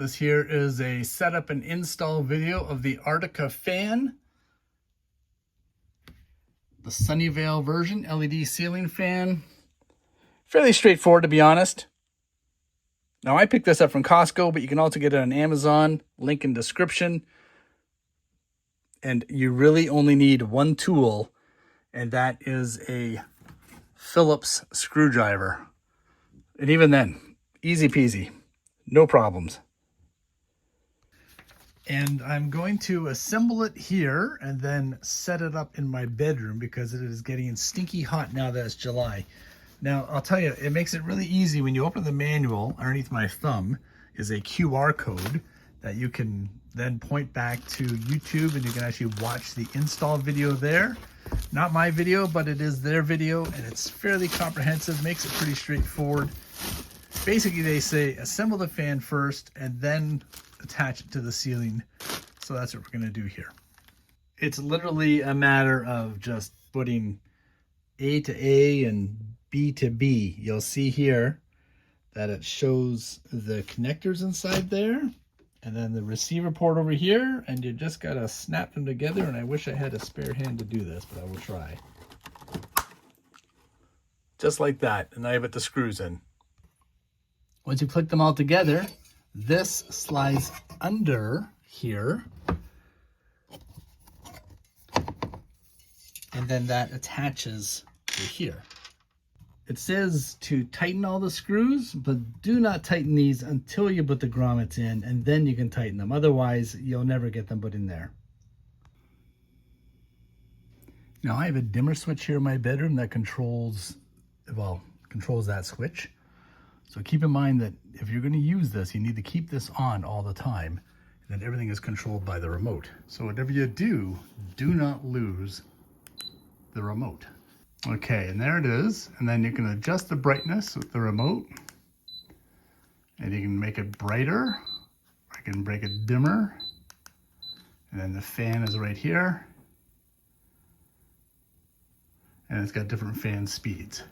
This here is a setup and install video of the Articka fan. The Sunnyvale version, LED ceiling fan. Fairly straightforward, to be honest. Now, I picked this up from Costco, but you can also get it on Amazon. Link in description. And you really only need one tool, and that is a Phillips screwdriver. And even then, easy peasy, no problems. And I'm going to assemble it here and then set it up in my bedroom because it is getting stinky hot now that it's July. Now, I'll tell you, it makes it really easy. When you open the manual, underneath my thumb is a QR code that you can then point back to YouTube, and you can actually watch the install video there. Not my video, but it is their video, and it's fairly comprehensive, makes it pretty straightforward. Basically, they say assemble the fan first and then attach it to the ceiling. So that's what we're going to do here. It's literally a matter of just putting A to A and B to B. You'll see here that it shows the connectors inside there and then the receiver port over here, and you just got to snap them together. And I wish I had a spare hand to do this, but I will try. Just like that, and I put the screws in. Once you click them all together, this slides under here, and then that attaches to here. It says to tighten all the screws, but do not tighten these until you put the grommets in, and then you can tighten them. Otherwise, you'll never get them put in there. Now, I have a dimmer switch here in my bedroom that controls that switch. So keep in mind that if you're going to use this, you need to keep this on all the time, and then everything is controlled by the remote. So whatever you do, do not lose the remote. Okay, and there it is. And then you can adjust the brightness with the remote, and you can make it brighter. I can make it dimmer. And then the fan is right here. And it's got different fan speeds.